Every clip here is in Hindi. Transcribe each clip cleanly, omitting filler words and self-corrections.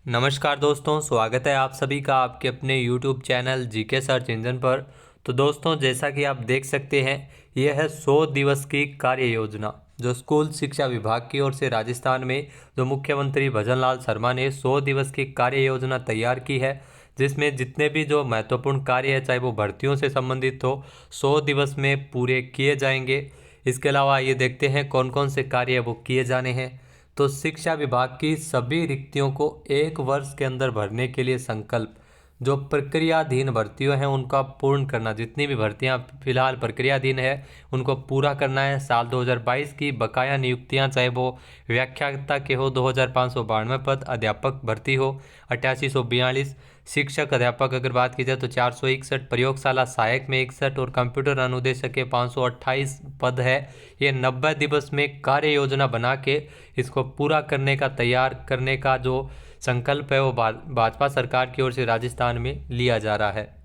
नमस्कार दोस्तों, स्वागत है आप सभी का आपके अपने YouTube channel GK search engine पर। तो दोस्तों, जैसा कि आप देख सकते हैं, यह है 100 दिवस की कार्य योजना जो स्कूल शिक्षा विभाग की ओर से राजस्थान में जो मुख्यमंत्री भजन लाल शर्मा ने 100 दिवस की कार्य योजना तैयार की है, जिसमें जितने भी जो महत्वपूर्ण कार्य है, चाहे वो भर्तियों से संबंधित हो, 100 दिवस में पूरे किए जाएंगे। इसके अलावा ये देखते हैं कौन कौन से कार्य वो किए जाने हैं। तो शिक्षा विभाग की सभी रिक्तियों को 1 वर्ष के अंदर भरने के लिए संकल्प। जो प्रक्रियाधीन भर्तियों हैं उनका पूर्ण करना, जितनी भी भर्तियां फिलहाल प्रक्रियाधीन है उनको पूरा करना है। साल 2022 की बकाया नियुक्तियां, चाहे वो व्याख्याता के हो 2592 पद, अध्यापक भर्ती हो 8842, शिक्षक अध्यापक अगर बात की जाए तो 461, प्रयोगशाला सहायक में 61 और कंप्यूटर अनुदेशक के 528 पद है। ये 90 दिवस में कार्य योजना बना के इसको पूरा करने का, तैयार करने का जो संकल्प है वो भाजपा सरकार की ओर से राजस्थान में लिया जा रहा है।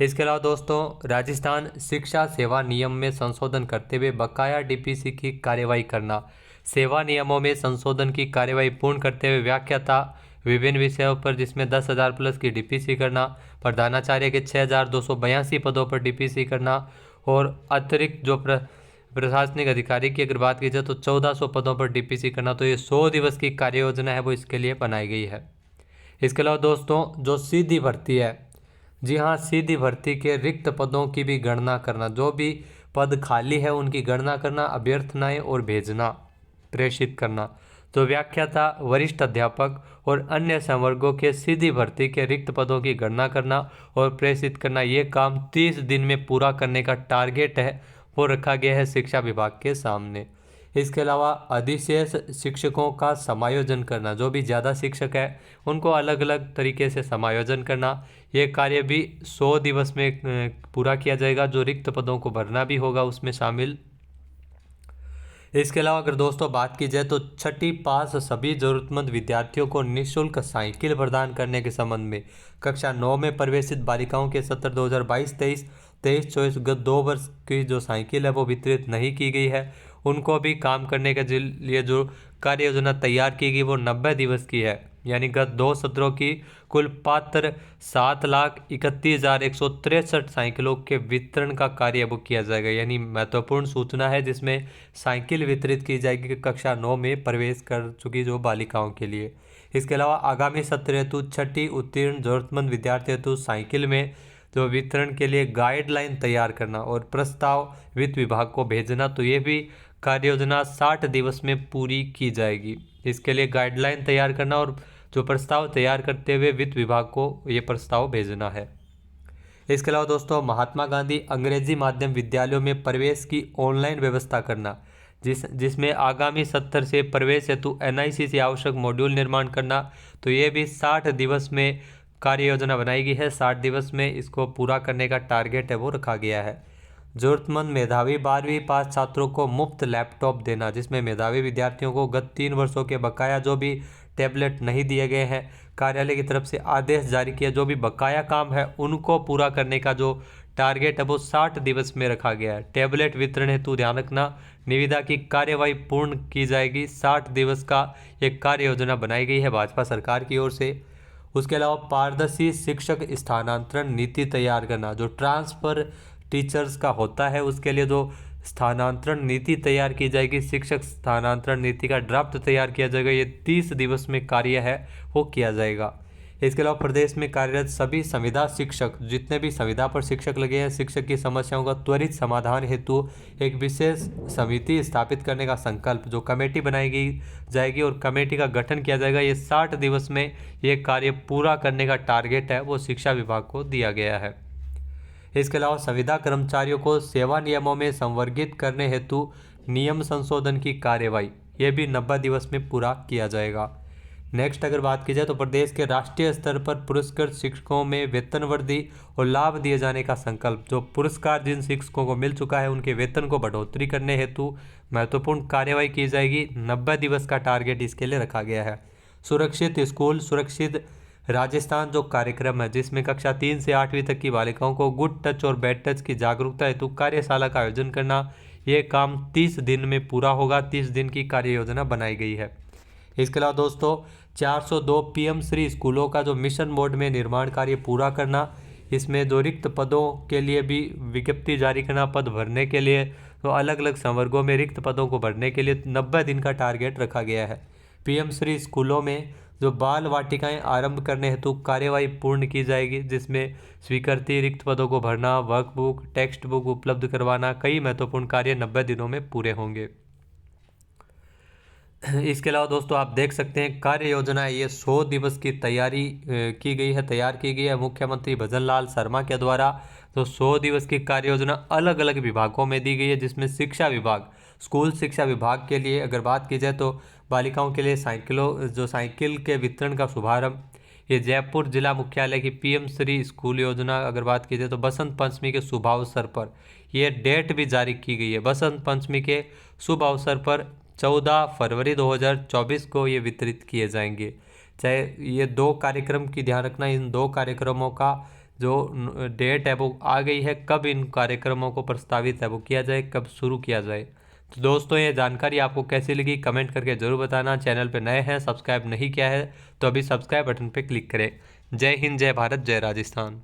इसके अलावा दोस्तों, राजस्थान शिक्षा सेवा नियम में संशोधन करते हुए बकाया डीपीसी की कार्यवाही करना, सेवा नियमों में संशोधन की कार्यवाही पूर्ण करते हुए व्याख्याता विभिन्न विषयों पर जिसमें 10,000 प्लस की डीपीसी करना, प्रधानाचार्य के 6,282 पदों पर डीपीसी करना और अतिरिक्त जो प्रशासनिक अधिकारी की अगर बात की जाए तो 1400 पदों पर डीपीसी करना। तो ये 100 दिवस की कार्य योजना है वो इसके लिए बनाई गई है। इसके अलावा दोस्तों, जो सीधी भर्ती है, जी हाँ, सीधी भर्ती के रिक्त पदों की भी गणना करना, जो भी पद खाली है उनकी गणना करना, अभ्यर्थनाएं और भेजना, प्रेषित करना। तो व्याख्याता, वरिष्ठ अध्यापक और अन्य संवर्गों के सीधी भर्ती के रिक्त पदों की गणना करना और प्रेषित करना, ये काम 30 दिन में पूरा करने का टारगेट है वो रखा गया है शिक्षा विभाग के सामने। इसके अलावा अधिशेष शिक्षकों का समायोजन करना, जो भी ज़्यादा शिक्षक है उनको अलग अलग तरीके से समायोजन करना, ये कार्य भी 100 दिवस में पूरा किया जाएगा। जो रिक्त पदों को भरना भी होगा उसमें शामिल। इसके अलावा अगर दोस्तों बात की जाए तो छठी पास सभी जरूरतमंद विद्यार्थियों को निःशुल्क साइकिल प्रदान करने के संबंध में कक्षा 9 में प्रवेशित बालिकाओं के सत्र 2022-23, 23-24 गत 2 वर्ष की जो साइकिल है वो वितरित नहीं की गई है, उनको भी काम करने के लिए जो कार्य योजना तैयार की गई वो 90 दिवस की है। यानी गत 2 सत्रों की कुल पात्र 7,31,163 साइकिलों के वितरण का कार्य अब किया जाएगा। यानी महत्वपूर्ण सूचना है जिसमें साइकिल वितरित की जाएगी कक्षा 9 में प्रवेश कर चुकी जो बालिकाओं के लिए। इसके अलावा आगामी सत्र हेतु छठी उत्तीर्ण जरूरतमंद विद्यार्थी हेतु साइकिल में जो वितरण के लिए गाइडलाइन तैयार करना और प्रस्ताव वित्त विभाग को भेजना, तो ये भी कार्य योजना 60 दिवस में पूरी की जाएगी। इसके लिए गाइडलाइन तैयार करना और जो प्रस्ताव तैयार करते हुए वित्त विभाग को ये प्रस्ताव भेजना है। इसके अलावा दोस्तों, महात्मा गांधी अंग्रेजी माध्यम विद्यालयों में प्रवेश की ऑनलाइन व्यवस्था करना, जिसमें आगामी सत्र से प्रवेश हेतु एनआईसी से आवश्यक मॉड्यूल निर्माण करना, तो ये भी 60 दिवस में कार्य योजना बनाई गई है। 60 दिवस में इसको पूरा करने का टारगेट है वो रखा गया है। जरूरतमंद मेधावी 12वीं पास छात्रों को मुफ्त लैपटॉप देना, जिसमें मेधावी विद्यार्थियों को गत 3 वर्षों के बकाया जो भी टैबलेट नहीं दिए गए हैं, कार्यालय की तरफ से आदेश जारी किया, जो भी बकाया काम है उनको पूरा करने का जो टारगेट है वो 60 दिवस में रखा गया है। टैबलेट वितरण हेतु ध्यान रखना, निविदा की कार्यवाही पूर्ण की जाएगी। 60 दिवस का एक कार्य योजना बनाई गई है भाजपा सरकार की ओर से। उसके अलावा पारदर्शी शिक्षक स्थानांतरण नीति तैयार करना, जो ट्रांसफ़र टीचर्स का होता है उसके लिए जो स्थानांतरण नीति तैयार की जाएगी, शिक्षक स्थानांतरण नीति का ड्राफ्ट तैयार किया जाएगा। ये 30 दिवस में कार्य है वो किया जाएगा। इसके अलावा प्रदेश में कार्यरत सभी संविदा शिक्षक, जितने भी संविदा पर शिक्षक लगे हैं, शिक्षक की समस्याओं का त्वरित समाधान हेतु एक विशेष समिति स्थापित करने का संकल्प, जो कमेटी बनाई जाएगी और कमेटी का गठन किया जाएगा। ये 60 दिवस में ये कार्य पूरा करने का टारगेट है वो शिक्षा विभाग को दिया गया है। इसके अलावा संविदा कर्मचारियों को सेवा नियमों में संवर्गित करने हेतु नियम संशोधन की कार्यवाही, ये भी 90 दिवस में पूरा किया जाएगा। नेक्स्ट अगर बात की जाए तो प्रदेश के राष्ट्रीय स्तर पर पुरस्कृत शिक्षकों में वेतन वृद्धि और लाभ दिए जाने का संकल्प, जो पुरस्कार जिन शिक्षकों को मिल चुका है उनके वेतन को बढ़ोतरी करने हेतु महत्वपूर्ण कार्यवाही की जाएगी। 90 दिवस का टारगेट इसके लिए रखा गया है। सुरक्षित स्कूल सुरक्षित राजस्थान जो कार्यक्रम है, जिसमें कक्षा 3 से 8वीं तक की बालिकाओं को गुड टच और बैड टच की जागरूकता हेतु कार्यशाला का आयोजन करना, ये काम 30 दिन में पूरा होगा। 30 दिन की कार्य योजना बनाई गई है। इसके अलावा दोस्तों, 402 पीएम श्री स्कूलों का जो मिशन मोड में निर्माण कार्य पूरा करना, इसमें जो रिक्त पदों के लिए भी विज्ञप्ति जारी करना, पद भरने के लिए तो अलग अलग संवर्गों में रिक्त पदों को भरने के लिए 90 दिन का टारगेट रखा गया है। पीएम श्री स्कूलों में जो बाल वाटिकाएं आरंभ करने हेतु कार्यवाही पूर्ण की जाएगी, जिसमें स्वीकृति, रिक्त पदों को भरना, वर्कबुक, टेक्स्ट बुक उपलब्ध करवाना, कई महत्वपूर्ण कार्य 90 दिनों में पूरे होंगे। इसके अलावा दोस्तों आप देख सकते हैं कार्य योजना ये 100 दिवस की तैयार की गई है मुख्यमंत्री भजन लाल शर्मा के द्वारा। तो 100 दिवस की कार्य योजना अलग अलग विभागों में दी गई है, जिसमें शिक्षा विभाग, स्कूल शिक्षा विभाग के लिए अगर बात की जाए तो बालिकाओं के लिए साइकिल के वितरण का शुभारंभ, ये जयपुर जिला मुख्यालय की पीएम श्री स्कूल योजना अगर बात की जाए तो बसंत पंचमी के शुभ अवसर पर ये डेट भी जारी की गई है। बसंत पंचमी के शुभ अवसर पर 14 फरवरी 2024 को ये वितरित किए जाएंगे। चाहे ये 2 कार्यक्रम की ध्यान रखना, इन 2 कार्यक्रमों का जो डेट है वो आ गई है, कब इन कार्यक्रमों को प्रस्तावित है वो किया जाए, कब शुरू किया जाए। तो दोस्तों ये जानकारी आपको कैसी लगी कमेंट करके ज़रूर बताना। चैनल पे नए हैं, सब्सक्राइब नहीं किया है तो अभी सब्सक्राइब बटन पे क्लिक करें। जय हिंद, जय भारत, जय राजस्थान।